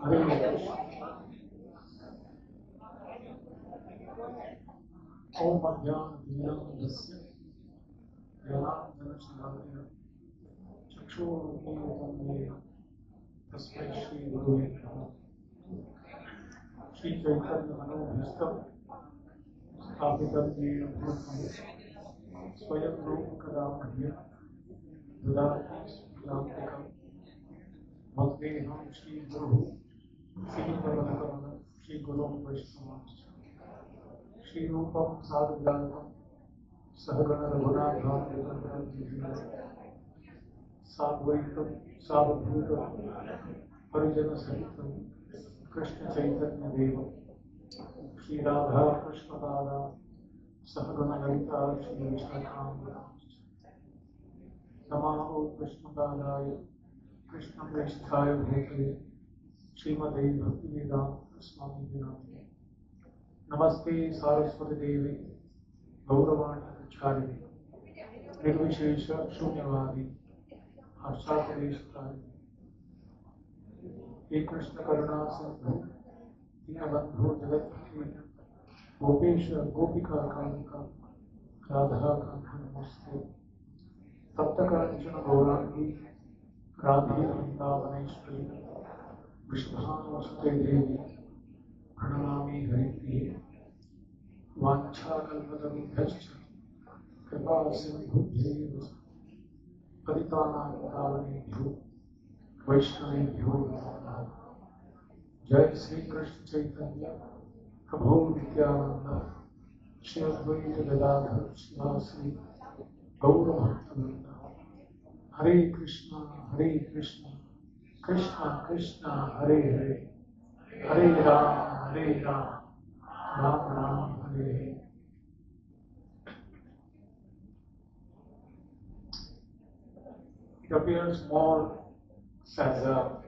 Hare Krishna. Om Madhyanandasya Jnananjana Chakshurunmilitam Tasmai Shri Gurave Namaः. Shri Chaitanya Manobhistam Sthapitam Yena Bhutale Swayam Rupa Dadati Suklantikam Bhakteham Shri Guru Shri Paramakamalam Shri Guru Vaishnavasya Shri Rupam Sadhujantam Sahagana Raghunathan Vitam Sadvaitam Sadbhutam Parijana Sahitam Krishna Chaitanya Deva Shri Radha Krishna Pada Sahagana Lalita Shri Vishakam Namaho Krishna Padaya Krishna Preshthaya Bhutale Srimate Bhaktivedanta Swami Vinati Namaste Saraswati Devi Gauravani Charini Nirvishesha Shunyavadi Ashatadeshwari He Krishna Karuna Sindhu Dinabandhu Jagatpati Gopesha Gopika Kalika Radha Kanta Namaste Saptakanchana Gaurangi Radhe Vrindavaneshwari Vrishabhanusute Devi Pranamami Haripriye Vancha Kalpatarubhyascha Kripa Sindhubhyev Patitanam Pavanebhyo Vaishnavebhyo Namo Jai Sri Krishna Chaitanya Prabhu Nityananda Shri Advaita Gadadhar Shivasri Gaura Bhaktivinoda Hare Krishna Krishna Krishna Hare Hare Hare Ram Ram Ram Hare Hare. It appears more as a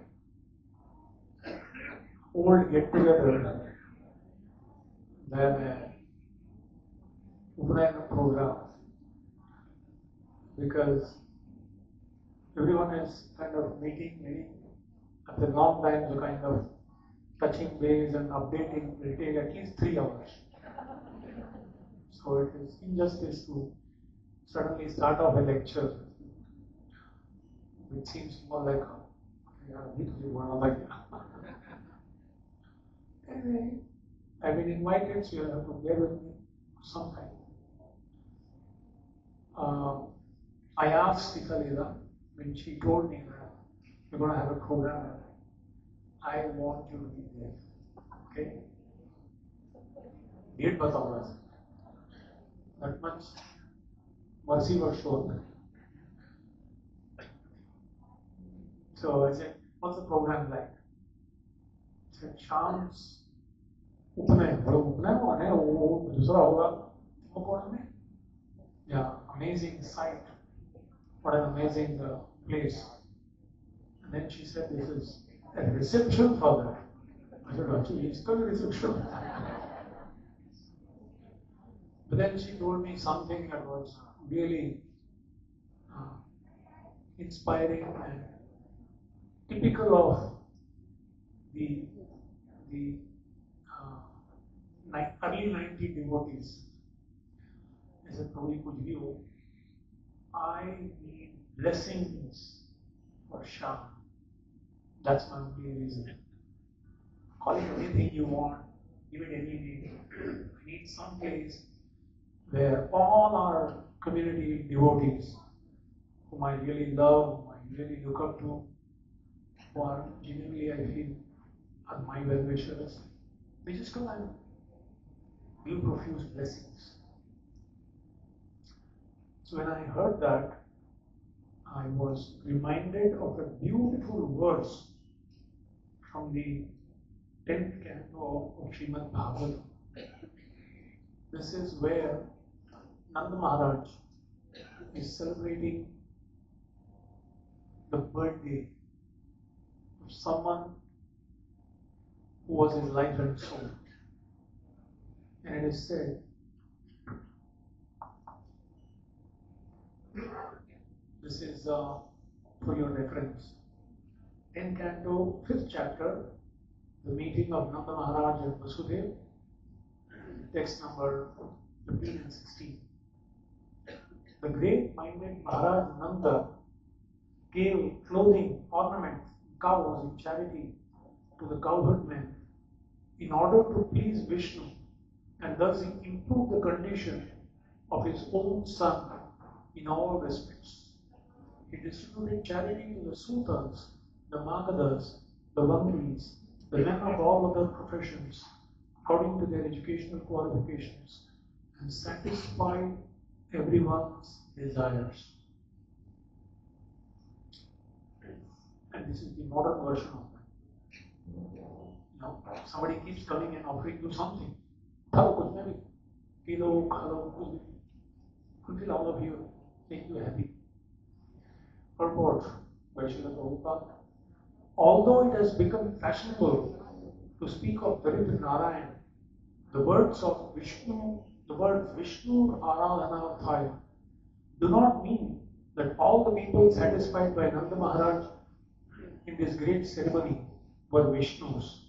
old get-together than a Upanayanam program, because everyone is kind of meeting after long time, so kind of touching base and updating will take at least 3 hours. So it is injustice to suddenly start off a lecture, which seems more like anyway, I've been invited, so you'll have to bear with me some time. I asked Sikalila when she told me that we're going to have a program, I want you to be there. Okay? Date batao. That much mercy was shown. So I said, what's the program like? I said, Sham's Upanayanam. Yeah, amazing sight. What an amazing place. And then she said, this is a reception for that. I said, actually, it's called a reception. But then she told me something that was really inspiring and typical of the early 90 devotees. I said, Prabhuji, kuch bhi ho, I need blessings for Sham. That's my only reason. Call it anything you want, give it any name. I need some place where all our community devotees, whom I really love, whom I really look up to, who are genuinely, I feel, are my well-wishers, they just come and give profuse blessings. So when I heard that, I was reminded of a beautiful verse from the 10th canto of Srimad Bhagavatam. This is where Nanda Maharaj is celebrating the birthday of someone who was his life and soul. And it is said, this is for your reference, 10th canto, 5th chapter, the meeting of Nanda Maharaj and Vasudeva, text number 15 and 16. The great-minded Maharaj Nanda gave clothing, ornaments, cows in charity to the cowherdmen in order to please Vishnu, and thus improve the condition of his own son in all respects. He distributed charity to the Sutas, the Magadas, the Vandris, the men of all other professions, according to their educational qualifications, and satisfied everyone's desires. And this is the modern version of that. Somebody keeps coming and offering you something. Fulfill all of you, make you happy. Purport by Srila Prabhupada. Although it has become fashionable to speak of Daridra Narayan, the words Vishnu Aradhanarthaya do not mean that all the people satisfied by Nanda Maharaj in this great ceremony were Vishnus.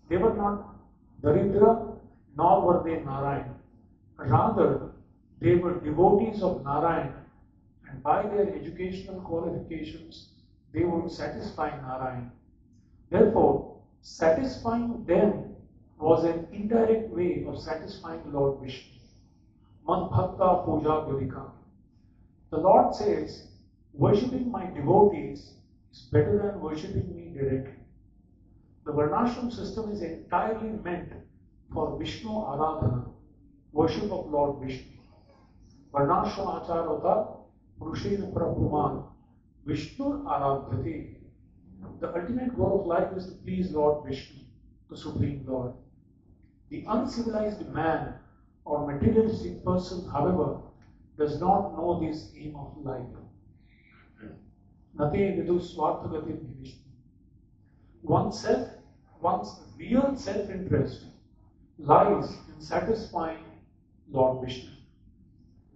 They were not Daridra, nor were they Narayan. Rather, they were devotees of Narayan, and by their educational qualifications, they would satisfy Narayan. Therefore, satisfying them was an indirect way of satisfying Lord Vishnu. Mad Bhakta Puja Dudika. The Lord says, worshipping my devotees is better than worshipping me directly. The Varnashram system is entirely meant for Vishnu Aradhana, worship of Lord Vishnu. Varnashram Acharata Purushena Prabhuman Vishnu Aradhyate. The ultimate goal of life is to please Lord Vishnu, the Supreme Lord. The uncivilized man or materialistic person, however, does not know this aim of life. Nate vidu swarthagati Vishnu. One's real self-interest lies in satisfying Lord Vishnu.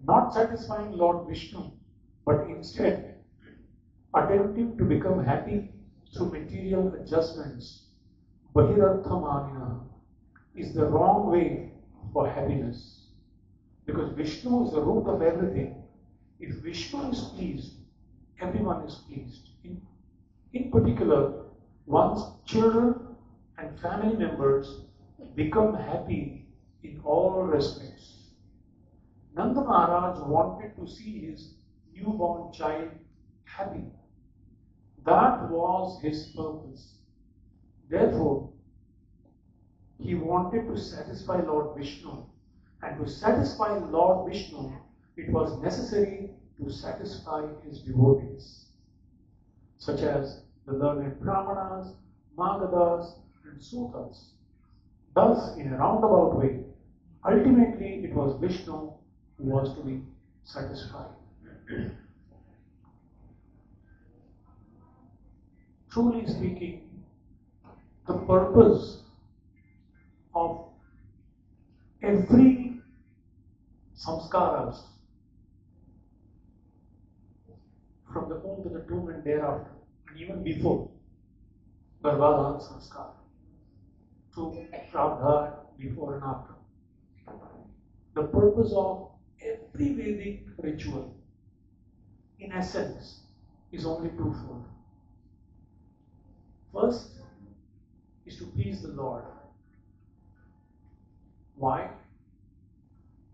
Not satisfying Lord Vishnu, but instead attempting to become happy through material adjustments, Bahirarthamanina, is the wrong way for happiness. Because Vishnu is the root of everything. If Vishnu is pleased, everyone is pleased. In particular, one's children and family members become happy in all respects. Nanda Maharaj wanted to see his newborn child happy. That was his purpose. Therefore, he wanted to satisfy Lord Vishnu. And to satisfy Lord Vishnu, it was necessary to satisfy his devotees, such as the learned Brahmanas, Magadas, and Sutas. Thus, in a roundabout way, ultimately it was Vishnu who was to be satisfied. Truly speaking, the purpose of every samskaras from the womb to the tomb and thereafter, and even before, Garbhadhan samskar, to Prabdha before and after. The purpose of every Vedic ritual, in essence, is only twofold. First is to please the Lord. Why?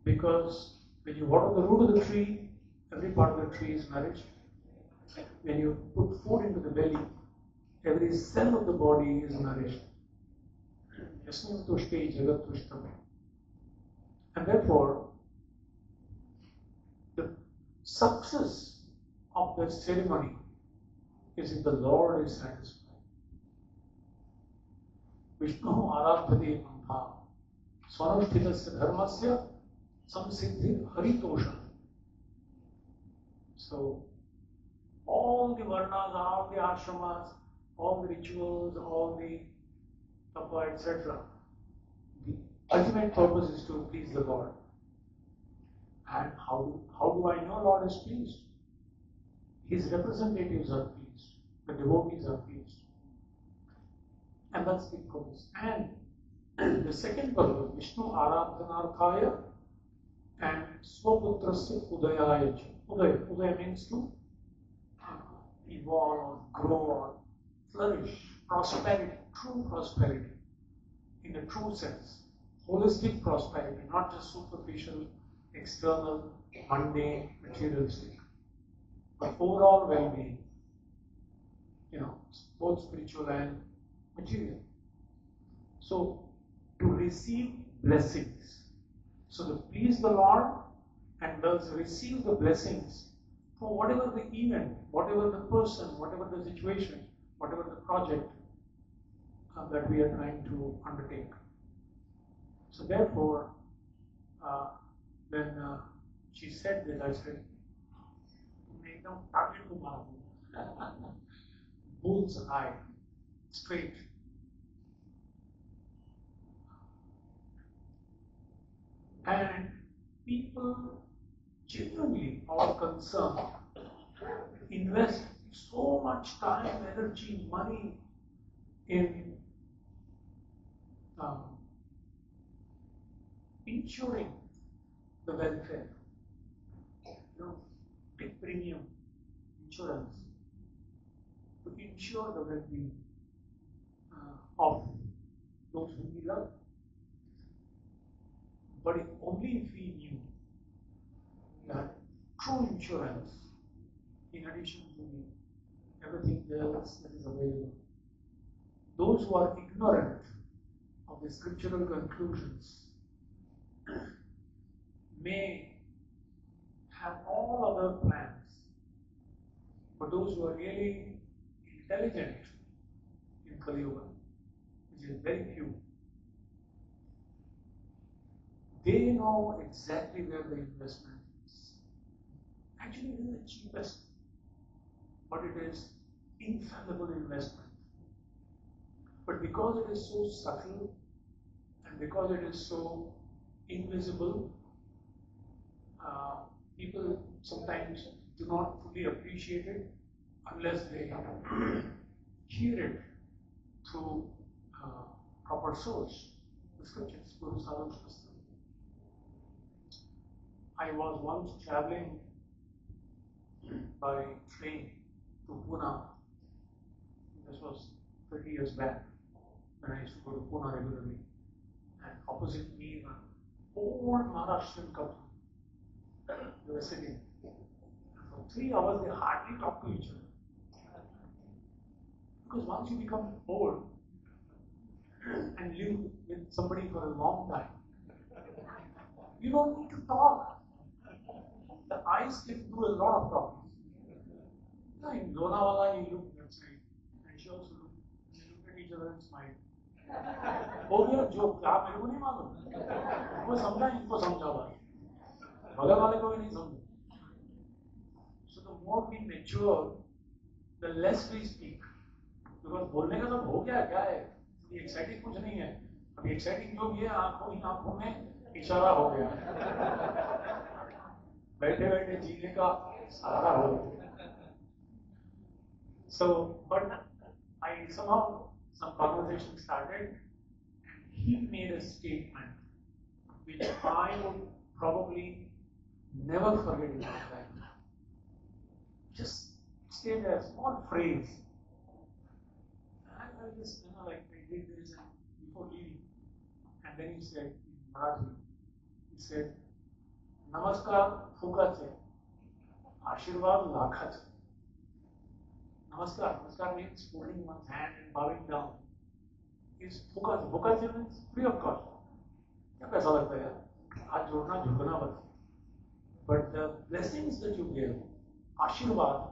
Because when you water the root of the tree, every part of the tree is nourished. When you put food into the belly, every cell of the body is nourished. And therefore, the success of the ceremony is if the Lord is satisfied. Vishnu Aradhyate Mantha Swanashtitasya Dharmasya Samsiddhi Haritosha. So, all the varnas, all the ashramas, all the rituals, all the tapa, etc., the ultimate purpose is to please the Lord. And how do I know Lord is pleased? His representatives are pleased. the devotees are pleased. And that's the purpose. And the second purpose, Vishnu Aradhanarthaya and Swaputrasya Udayaya. Udaya means to evolve or grow or flourish, prosperity, true prosperity in a true sense, holistic prosperity, not just superficial, external, mundane, materialistic, but overall well-being, both spiritual and material. So, to receive blessings. So, to please the Lord and thus receive the blessings for whatever the event, whatever the person, whatever the situation, whatever the project that we are trying to undertake. So therefore, when she said this, I said, bull's eye, straight. And people genuinely are concerned, invest so much time, energy, money in ensuring the welfare. Big premium insurance to ensure the well-being of those whom we love. But only if we knew that true insurance, in addition to everything else that is available, those who are ignorant of the scriptural conclusions may have all other plans, but those who are really intelligent in Kali Yuga, which is very few, they know exactly where the investment is. Actually, it is the cheapest, but it is infallible investment. But because it is so subtle and because it is so invisible, people sometimes do not fully appreciate it unless they hear it through proper source, the scriptures, Guru Sadhu Shastra. I was once traveling by train to Pune. This was 30 years back when I used to go to Pune regularly. And opposite me, an old Maharashtrian couple. They were sitting. And for 3 hours, they hardly talked to each other. Because once you become old and live with somebody for a long time, you don't need to talk. The eyes can do a lot of talking. In Lonavala, you look that side, and she also looked. They looked at each other and smiled. हो गया जो क्या मेरे को नहीं मालूम, वो समझा इनको समझा बात, बगल वाले को भी नहीं समझा. So the more we mature, the less we speak, because बोलने का तो हो गया क्या है, अभी एक्साइटिंग कुछ नहीं है, अभी एक्साइटिंग जो भी है आंखों में इशारा हो गया, बैठे बैठे जीने का सहारा हो गया. So, but somehow some conversation started, and he made a statement which I would probably never forget in my life. Just stayed there, small phrase. I just, like I did this and before leaving. And then he said, in Marathi, he said, Namaskar Fukache, Ashirwad Lakhache. Namaskar. Namaskar means holding one's hand and bowing down. Is Fukache. Fukache means free of cost. क्या पैसा लगता है यार? हाथ जोड़ना झुकना बस. But the blessings that you give, Ashirwad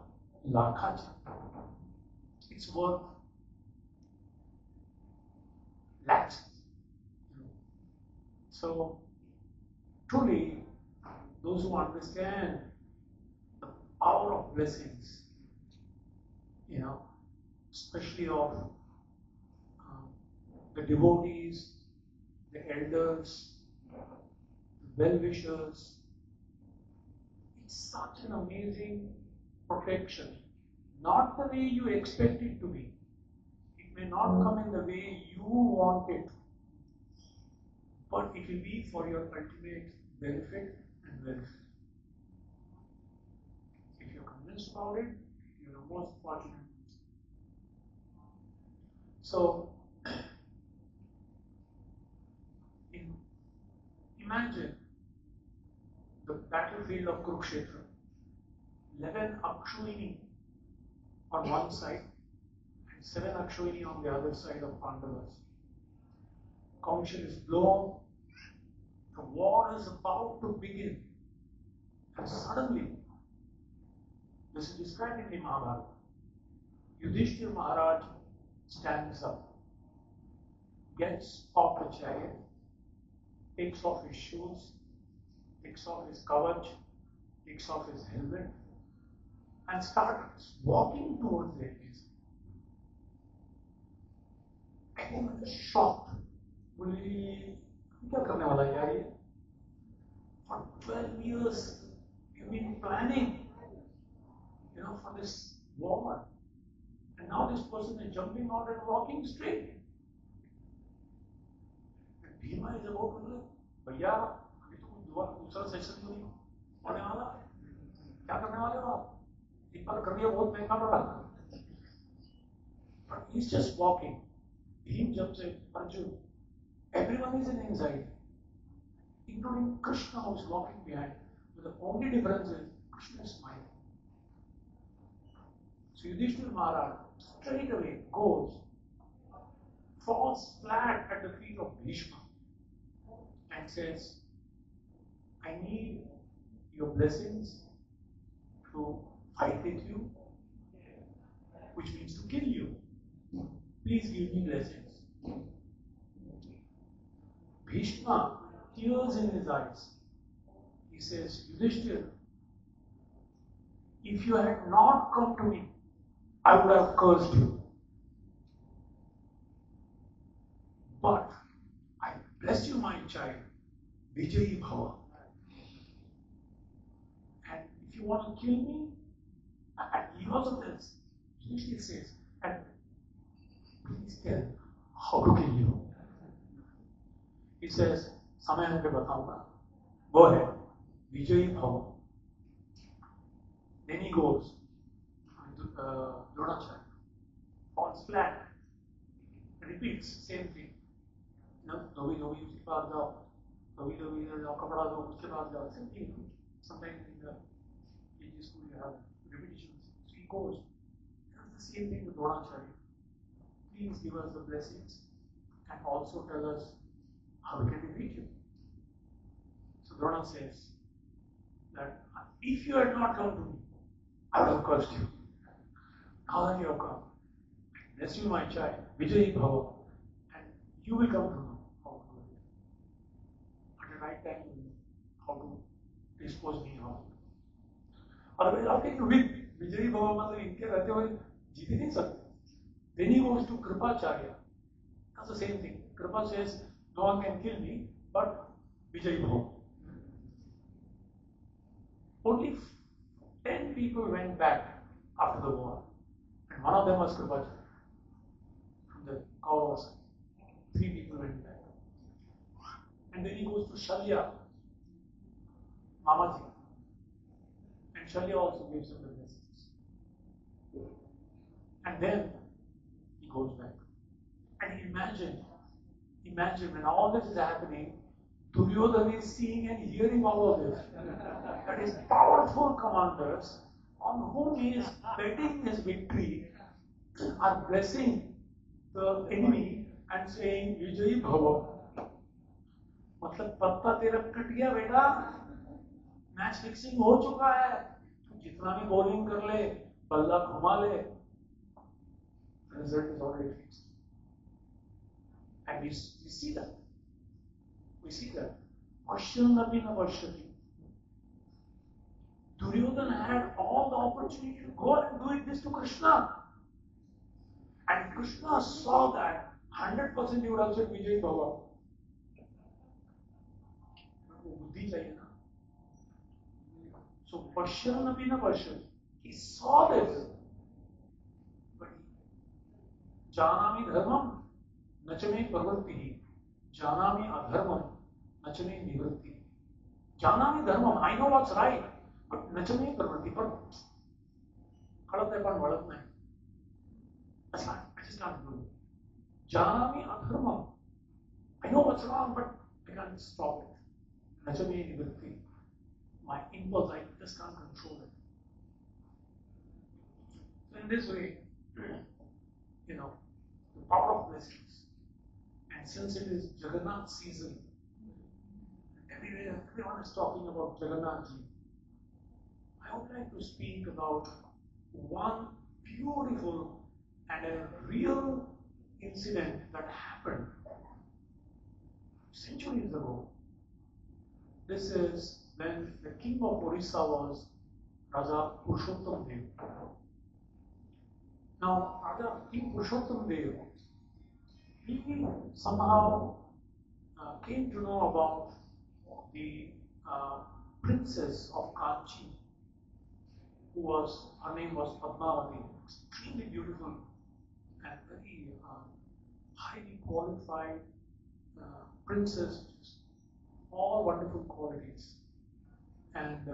Lakhache, it's worth lakhs. So truly, those who understand the power of blessings, especially of the devotees, the elders, the well-wishers, it's such an amazing protection, not the way you expect it to be. It may not come in the way you want it, but it will be for your ultimate benefit and welfare. If you're convinced about it, you're the most fortunate. So, imagine the battlefield of Kurukshetra. 11 Akshuyini on one side and 7 Akshuyini on the other side of Pandavas. Conch is blown, the war is about to begin, and suddenly, this is described in the Mahabharata, Yudhishthira Maharaj stands up, gets off the chariot, takes off his shoes, takes off his kavach, takes off his helmet, and starts walking towards the enemies. Everyone is shocked. For 12 years, we've been planning, for this war. And now this person is jumping out and walking straight. And Bhima is about to look, भैया अभी तो दूसरा session तो नहीं होने वाला, क्या करने वाले हो आप? एक बार कर लिया बहुत महंगा पड़ा. But he's just walking. Bhim jumps in, Arjun. Everyone is in anxiety, including Krishna who is walking behind. But the only difference is Krishna is smiling. So Yudhishthira Maharaj straight away goes, falls flat at the feet of Bhishma and says, I need your blessings to fight with you, which means to kill you. Please give me blessings. Bhishma, tears in his eyes, he says, Yudhishthira, if you had not come to me, I would have cursed you. But I bless you, my child, Vijayi Bhava. And if you want to kill me, and he also tells, Yudhishthira says, and please tell how to kill you. He says, समय होके बताऊंगा. Go ahead, Vijayi Bhava. Then he goes, Dronacharya, falls flat, repeats same thing. धोबी उसके पास जाओ, धोबी जाओ, कपड़ा दो उसके पास जाओ. Same thing. Sometimes in the KG school you have repetitions. So he goes, does the same thing with Dronacharya. Please give us the blessings and also tell us how we can defeat you. So Drona says that if you had not come to me, I would have cursed you. Now that you have come, bless you, my child, Vijayi Bhava, and you will come to know how to do it. At the right time, you will know how to dispose me of. Otherwise, how can you win? Vijayi Bhava मतलब इनके रहते हुए जीत ही नहीं सकते. Then he goes to Kripacharya. That's the same thing. Kripa says, no one can kill me, but Vijayi Bhava. Only 10 people went back after the war. And one of them was Kripacharya. From the Kaurava side. 3 people went back. And then he goes to Shalya, Mamaji. And Shalya also gives him the blessings. And then he goes back. And imagine when all this is happening, Duryodhana is seeing and hearing all of this. That is powerful commanders on whom he is betting his victory are blessing the enemy and saying, Vijayi Bhava. मतलब पत्ता तेरा cut गया बेटा, match fixing हो चुका है, जितना भी बॉलिंग कर ले, बल्ला घुमा ले, the result is already fixed. And we see that. We see that. Vashyanapi na vashyati. Duryodhana had all the opportunity to go and do this to Krishna. And Krishna saw that 100% he would have said Vijay Bhava. So Vashyanapi na vashyati. He saw this. Janami dharmam, nachame parvarti. Janami adharmam, nachame nivritti. Janami dharmam, I know what's right, but nachame parvarti. But kalat hai pan valat nahi. I just can't do it. Janami adharmam, I know what's wrong, but I can't stop it. Nachame nivritti. My impulse, I just can't control it. So in this way, the power of blessings. And since it is Jagannath season, everyone is talking about Jagannath Ji. I would like to speak about one beautiful and a real incident that happened centuries ago. This is when the king of Orissa was Raja Purushottam Dev. Now, King Purushottam Dev, he somehow came to know about the princess of Kanchi, her name was Padmavati, extremely beautiful and very highly qualified princess, all wonderful qualities. And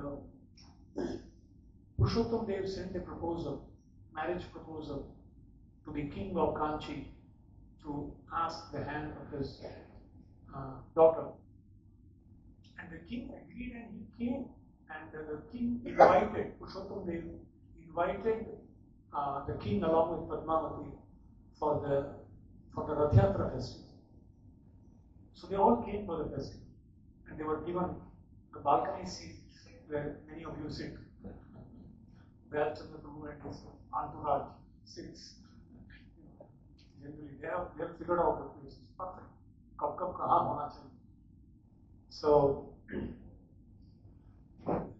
Purushottam Dev sent a marriage proposal, to the king of Kanchi to ask the hand of his daughter. And the king agreed and he came. And the king invited, Purushottam Dev invited the king along with Padmavati for the Rath Yatra festival. So they all came for the festival. And they were given the balcony seats where many of you sit. Vyalchandra Prabhu and his entourage sits. Generally, they have figured out the place. It's perfect. Kab kahan hona chahiye. So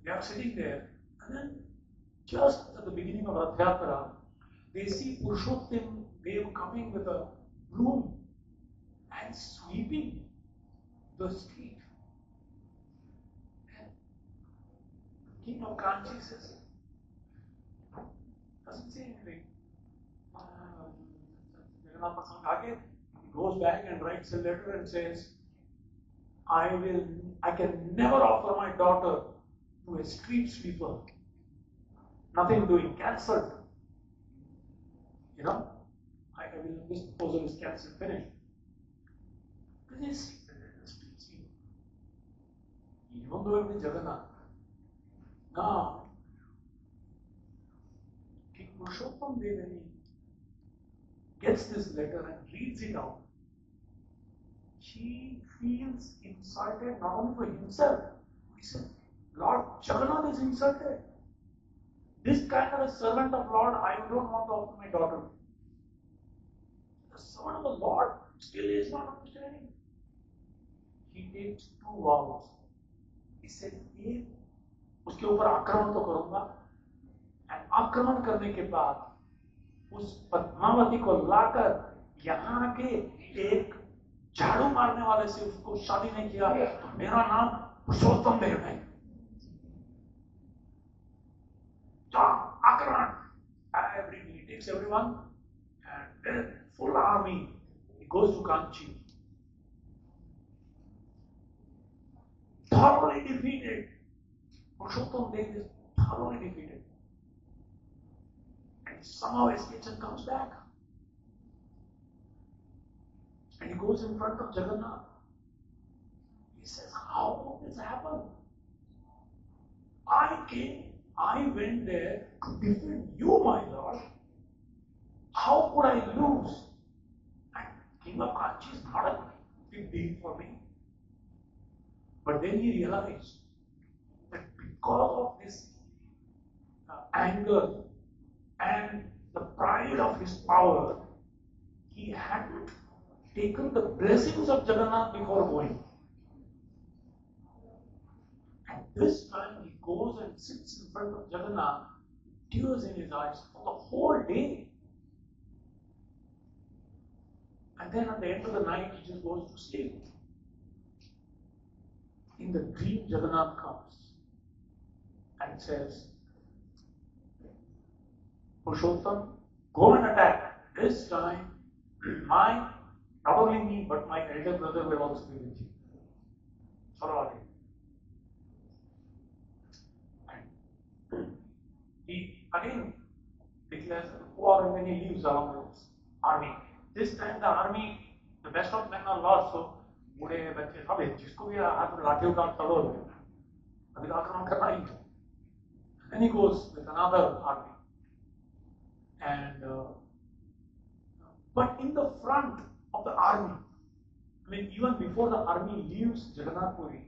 they are sitting there, and then just at the beginning of Rath Yatra, they see Purushottam Dev coming with a broom and sweeping the street. And the king of Kanchi says, doesn't say anything. He goes back and writes a letter and says, I can never offer my daughter to a street sweeper. Nothing doing, cancelled. This proposal is cancelled, finished. This street sweeper. Even though it is Jagannath. Now, King Purushottam Dev, when he gets this letter and reads it out, he feels insulted not only for himself. He said, Lord Jagannath is insulted. This kind of a servant of Lord, I don't want to offer my daughter. The servant of the Lord still is not understanding. He takes 2 vows. He said, उसके ऊपर आक्रमण तो करूंगा, and आक्रमण करने के बाद उस पद्मावती को लाकर यहाँ के एक झाड़ू मारने वाले से उसको शादी नहीं किया तो मेरा नाम पुरुषोत्तम देव है. आक्रमण. He takes everyone and then full army. He goes to Kanchi. Thoroughly defeated. Purushottam Dev is thoroughly defeated. And somehow escapes and comes back. And he goes in front of Jagannath. He says, how did this happen? I went there to defend you, my Lord. How could I lose? And King of Kanchi is not a big deal for me. But then he realized that because of this anger and the pride of his power, he hadn't taken the blessings of Jagannath before going. And this time he goes and sits in front of Jagannath, tears in his eyes for the whole day. And then at the end of the night, he just goes to sleep. In the dream, Jagannath comes and says, Purushottam, go and attack. This time, not only me, but my elder brother will also be with you. Chalo and he again declares war and then he leaves along with his army. This time the army, the best of men are lost, so बूढ़े बच्चे सब है जिसको भी हाथ में लाठी उठा चलो अभी तो आक्रमण करना ही है. Then he goes with another army, and but in the front of the army, I mean even before the army leaves Jagannath Puri,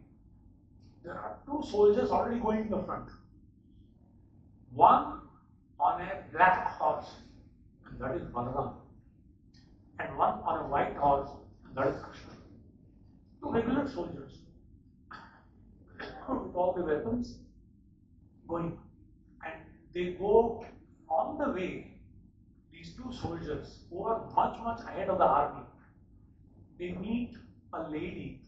there are two soldiers already going in the front. One on a black horse, and that is Balaram, and one on a white horse, and that is Krishna. Two regular soldiers with all the weapons going, and they go on the way. These two soldiers who are much ahead of the army, they meet a lady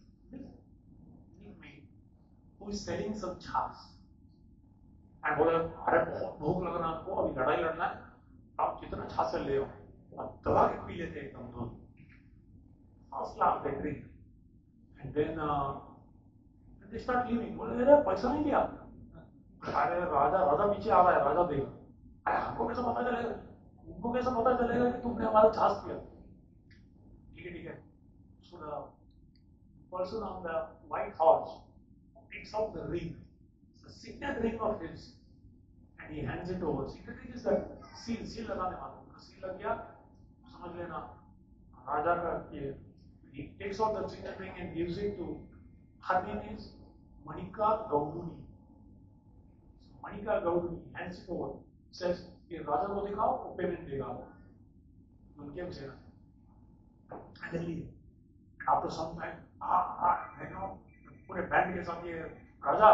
who is selling some chas. And बोले अरे बहुत भूख लग रहा है आपको अभी लड़ाई लड़ना है आप जितना छाछ ले आओ और दबा के पी लेते एकदम दूध. First laugh they drink, and then they start leaving. बोले अरे पैसा नहीं दिया. अरे राजा पीछे आ रहा है राजा देगा. अरे हमको कैसा पता चलेगा उनको कैसा पता चलेगा कि तुमने हमारा छाछ पिया. ठीक है. So the person on the white horse takes out the ring. It's a signet ring of his, and he hands it over. Signet ring is that seal लगाने वाला. seal लग गया समझ लेना राजा का ये. He takes out the signet ring and gives it to. Her name is Manika Gauduni. So Manika Gauduni hands it over. Says ये राजा को दिखाओ वो पेमेंट देगा. उनके हम सेना. And then leave. After some time, पूरे बैंड के साथ ये राजा,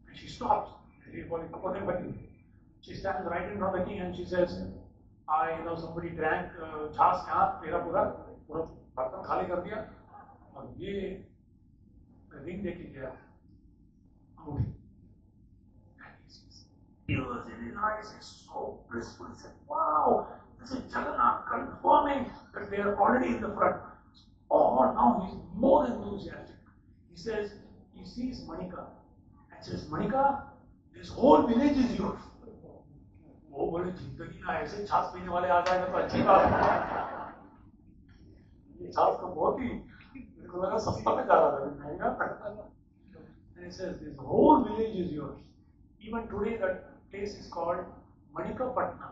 and she stops. She stands right in front of the king and she says, somebody drank छाछ यहाँ पूरा बर्तन खाली कर दिया और ये रिंग देके गया अंगूठी. Tears in his eyes, is so blissful. He said, wow, this is Jagannath confirming that they are already in the front. Oh, now he's more enthusiastic. He says, he sees Manika and says, Manika, this whole village is yours. वो बोले जिंदगी में ऐसे छाछ पीने वाले आ जाएंगे तो अच्छी बात है. ये छाछ तो बहुत ही मेरे को लगा सस्ता में जा रहा था महंगा पड़ता. And he says, this whole village is yours. Even today that place is called Manikapatna.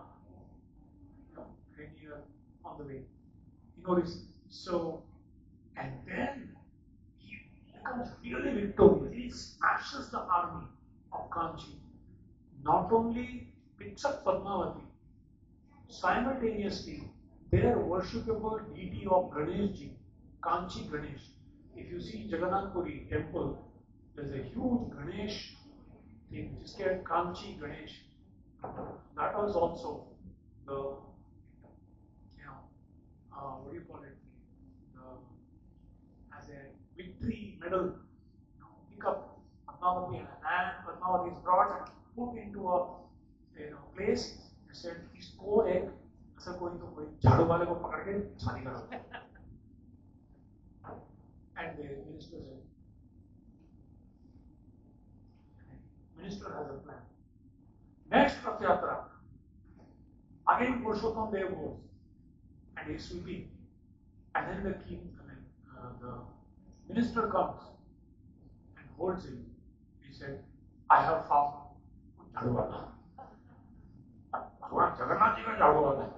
Right here on the way. This. So, and then he becomes really victorious. He smashes the army of Kanchi. Not only picks up Padmavati, simultaneously their worshipable deity of Ganeshji, Kanchi Ganesh. If you see Jagannath Puri temple, there's a huge Ganesh thing which is called Kanchi Ganesh. That was also the, what do you call it? As a victory medal. Pick up Padmavati and Padmavati is brought and put into a place. They said, इसको एक ऐसा कोई झाड़ू वाले को पकड़ के छानी करो. And the minister said, minister has a plan. Next Rath Yatra, again Purushottam Dev goes and he's sweeping. And then the king, the minister comes and holds him. He said, I have found झाड़ू वाला. भगवान जगन्नाथ जी का झाड़ू वाला है.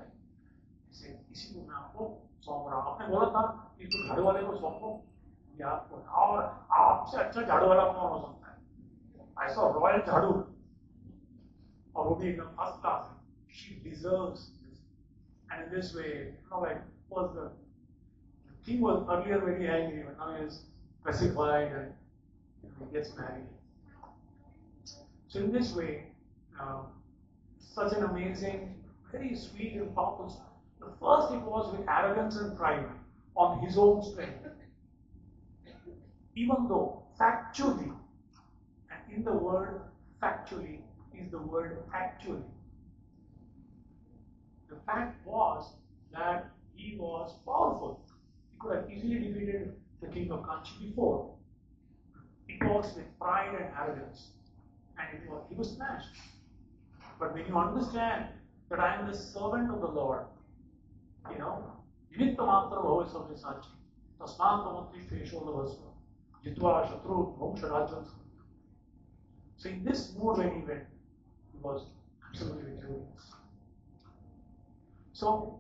इसी को मैं आपको सौंप रहा हूं. आपने बोला था कि तो झाड़ू वाले को सौंपो ये आपको, और आपसे अच्छा झाड़ू वाला कौन हो सकता है. ऐसा रॉयल झाड़ू और वो भी एकदम first class. She deserves this. And in this way, was the king was earlier very angry, but now he is pacified and he gets married. So in this way, such an amazing, very sweet and powerful story. The first it was with arrogance and pride on his own strength. Even though factually, and in the word factually is the word actually. The fact was that he was powerful. He could have easily defeated the king of Kanchi before. It was with pride and arrogance, and he was smashed. But when you understand that I am the servant of the Lord, Nimitta matra bhava sabyasachi, tasmat pramutishtu yeshodavasva, jitva shatru bhumsha rajam. So in this mood when he went, he was absolutely victorious. So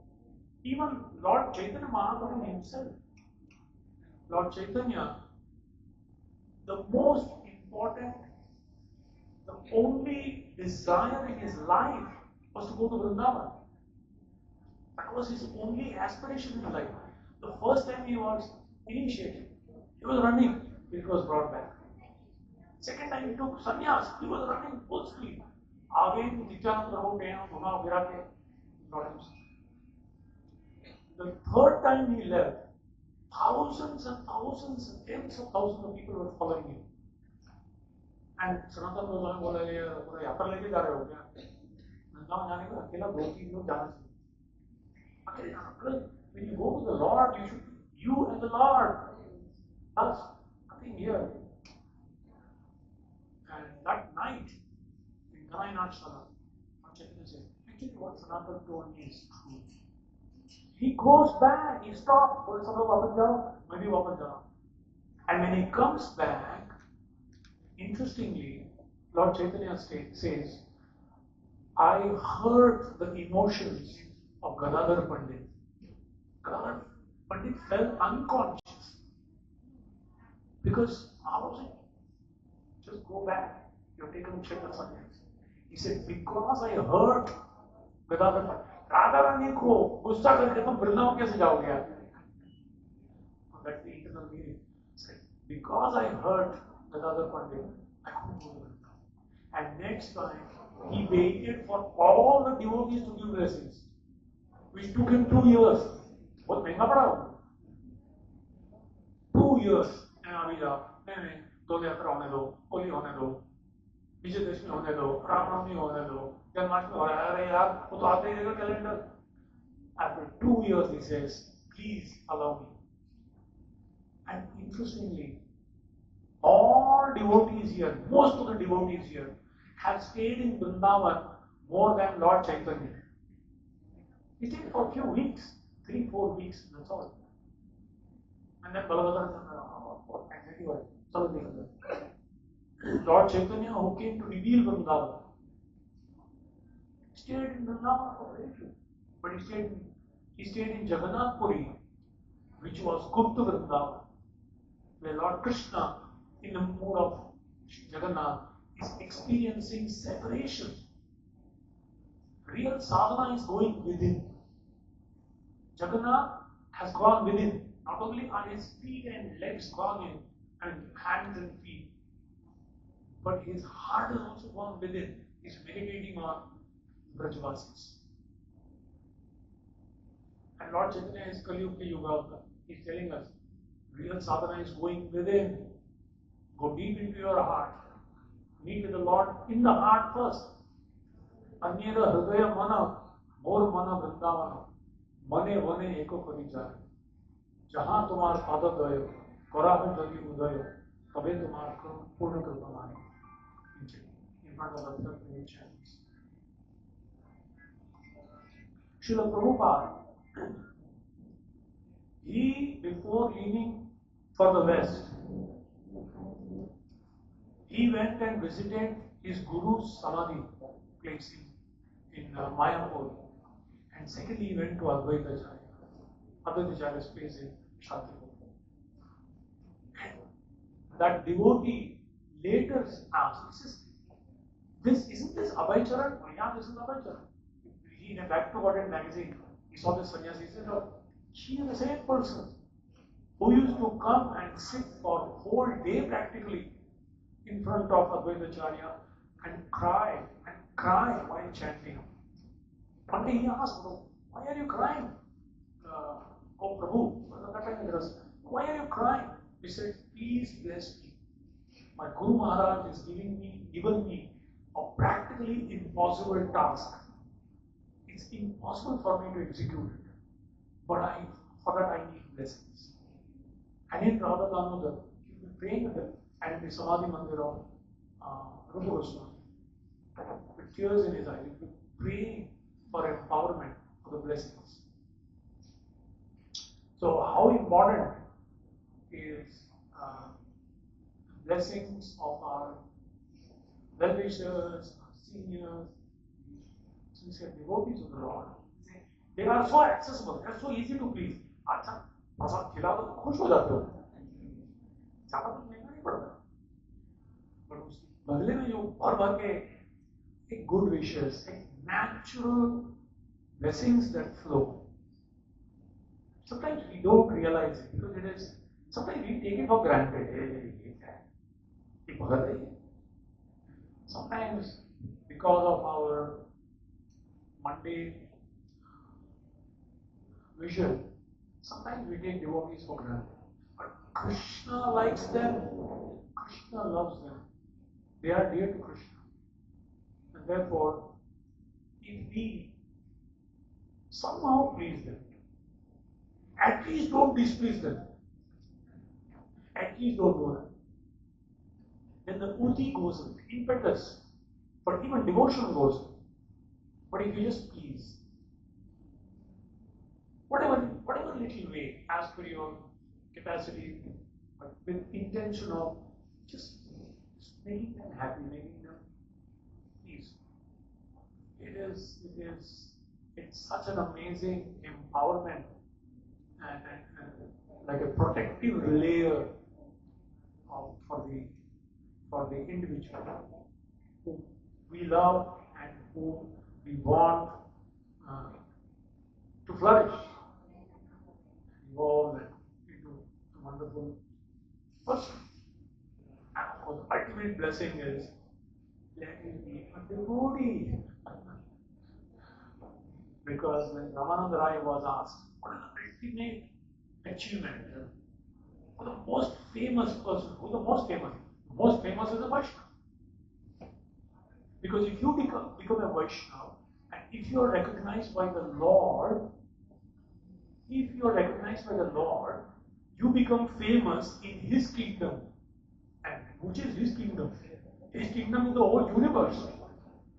even Lord Chaitanya Mahaprabhu himself, Lord Chaitanya, the most important, the only desire in his life was to go to Vrindavan. That was his only aspiration in life. The first time he was initiated, he was running, he was brought back. Second time he took sannyas, he was running full speed. Again, Nityananda Prabhu came, Bhuma Virake, brought him. The third time he left, thousands and thousands and tens of thousands of people were following him. And Sanatana Goswami बोला ये पूरा यात्रा लेके जा रहे हो क्या? वृंदावन जाने को अकेला 2-3 लोग जाना चाहिए. When you go to the Lord, you should you and the Lord. That's nothing here. And that night in Kanayanath Sala, Chaitanya said, actually what Sanatana told me is true. He goes back, he stops, बोले सब लोग वापस जाओ, मैं भी वापस जाऊँ. And when he comes back, interestingly, Lord Chaitanya says, I heard the emotions of Gadadhar Pandit. Gadadhar Pandit fell unconscious because Maharaj said, just go back, you're taken to check the sannyas. He said, because I heard Gadadhar Pandit, Radha Rani को गुस्सा करके तुम वृंदावन कैसे जाओगे यार? That's the internal meaning. Because I heard Gadadhar Pandit, I couldn't go to Vrindavan. And next time, he waited for all the devotees to give blessings, which took him 2 years. बहुत महंगा पड़ा वो. 2 years. अभी जाओ, नहीं, दो यात्रा होने दो, होली होने दो, विजयदशमी होने दो, रामनवमी होने दो, जन्माष्टमी हो रहा है. अरे यार, वो तो आते ही रहेगा calendar. After 2 years, he says, please allow me. And interestingly, all devotees here, most of the devotees here, have stayed in Vrindavan more than Lord Chaitanya. He stayed for a few weeks, 3-4 weeks, that's all. And then Balabhadra Lord Chaitanya, who came to reveal Vrindavan, stayed in Vrindavan for very few. But he stayed in Jagannath Puri, which was Gupta Vrindavan, where Lord Krishna, in the mood of Jagannath, is experiencing separation. Real sadhana is going within. Jagannath has gone within. Not only are his feet and legs gone in, and hands and feet, but his heart has also gone within. He's meditating on Brajvasis. And Lord Chaitanya is Kaliyuga Yuga. He's telling us, real sadhana is going within. Go deep into your heart. Meet with the Lord in the heart first. Anyeda hridaya mana, more mana vrindavana. Mane vane eko kari jare. Jahan tumar padadaya, karahu jali udaya, tabe tumar purna kripa mane. In front of the 38 channels. Srila Prabhupada, he, before leaving for the West, he went and visited his Guru's Samadhi place in Mayapur. And secondly, he went to Advaitacharya's place in Shantipur. And that devotee later asked, isn't this Abhaycharan? Oh, yeah, this is Abhaycharan. In a Back to Godhead magazine, he saw this sannyasi. He said, oh, she is the same person who used to come and sit for a whole day practically in front of Advaitacharya and cry while chanting. One day he asked, why are you crying? Oh Prabhu, why are you crying? He said, please bless me. My Guru Maharaj is given me a practically impossible task. It's impossible for me to execute it. But for that I need blessings. And in Radha Damodar, you've been praying with them, and in the Samadhi Mandir of Rupa Goswami, with tears in his eyes, you've been praying for empowerment, for the blessings. So how important is blessings of our well-wishers, our seniors, sincere devotees of the Lord? They are so accessible, they are so easy to please. अच्छा प्रसाद खिला दो तो खुश हो जाते हो, ज्यादा कुछ महंगा नहीं पड़ता, पर उसके बदले में जो भर भर के एक good wishes, एक natural blessings that flow. Sometimes we don't realize it because it is. Sometimes we take it for granted. Sometimes because of our mundane vision, sometimes we take devotees for granted. But Krishna likes them. Krishna loves them. They are dear to Krishna. And therefore, if we somehow please them, at least don't displease them. At least don't do that. Then the uti goes away, impetus, but even devotion goes away. But if you just please, whatever little way, as per your capacity, but with intention of just making them happy, making them please. It's such an amazing empowerment and like a protective layer for the individual who we love and who we want to flourish, evolve into a wonderful person. And of course, the ultimate blessing is let me be a devotee. Because when Ramananda Rai was asked, what is the ultimate achievement for the most famous person? Who's the most famous? The most famous is a Vaishnava. Because if you become a Vaishnava, and if you are recognized by the Lord, you become famous in His kingdom. And which is His kingdom? His kingdom is the whole universe.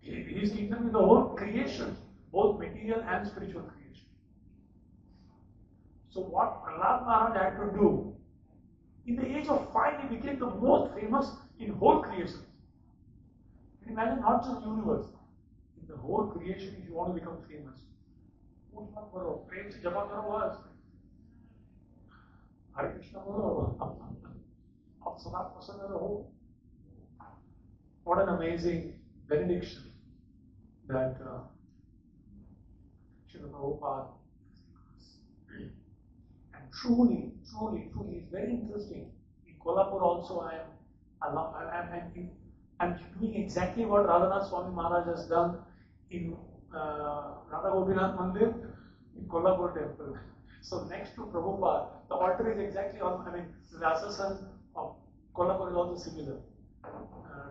His kingdom is the whole creation, both material and spiritual creation. So what Prahlad Maharaj had to do, in the age of 5, he became the most famous in whole creation. Can you imagine, not just universe, in the whole creation, if you want to become famous. Prem se japa karo was. Hare Krishna bolo. Ab sada prasanna raho. What an amazing benediction that Srila Prabhupada. And truly, it's very interesting. In Kolhapur also, I'm doing exactly what Radhanath Swami Maharaj has done in Radha Gopinath Mandir in Kolhapur temple. So next to Prabhupada, the altar is exactly on. The Vyasa of Kolhapur is also similar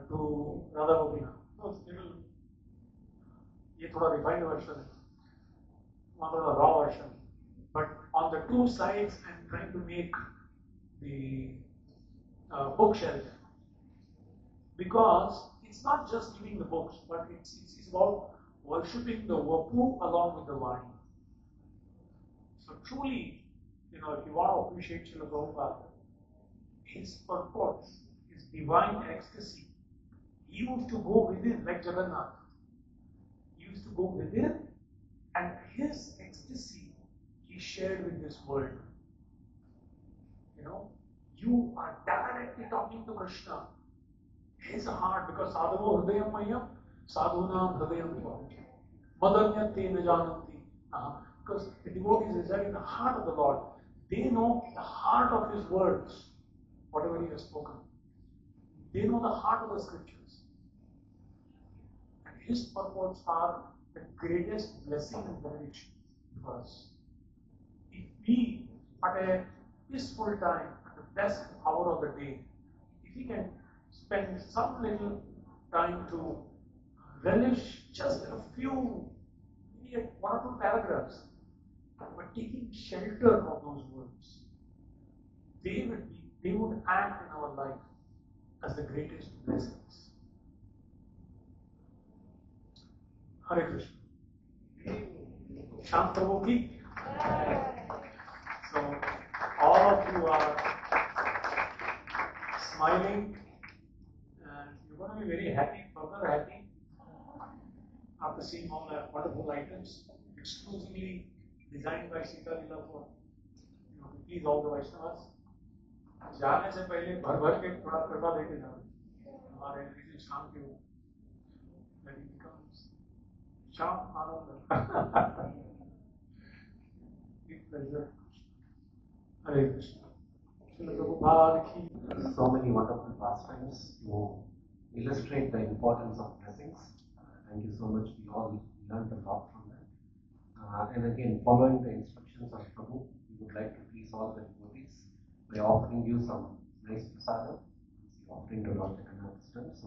to Radha Gopinath. So ये थोड़ा refined version है, मतलब raw version. But on the two sides, I'm trying to make the bookshelf, because it's not just giving the books, but it's about worshipping the Vapu along with the Vani. So truly, if you want to appreciate Srila Prabhupada, his purpose, his divine ecstasy, he used to go within, like Jagannath. He used to go within, and his ecstasy he shared with this world. You are directly talking to Krishna. His heart, because sadhavo hridayam mayam, sadhunam hridayam tvam. Madanyate najananti. Because the devotees reside in the heart of the Lord. They know the heart of His words, whatever He has spoken. They know the heart of the scriptures. And His purports are the greatest blessing and benediction for us. If we, at a peaceful time, at the best hour of the day, if we can spend some little time to relish just a few, maybe 1 or 2 paragraphs but taking shelter of those words, they would act in our life as the greatest blessings. Hare Krishna. Shant Prabhu ki. So all of you are smiling and you're going to be very happy, further happy after seeing all the wonderful items exclusively designed by Sita Lila for to please all the Vaishnavas. जाने से पहले भर भर के थोड़ा कृपा देके जाओ हमारे लिटिल शाम के ऊपर that he becomes शाम आनंद with pleasure. Hare Krishna. So many wonderful pastimes to illustrate the importance of blessings. Thank you so much. We all learned a lot from that. And again, following the instructions of Prabhu, we would like to please all the devotees by offering you some nice prasadam, offering to Lord Jagannath systems.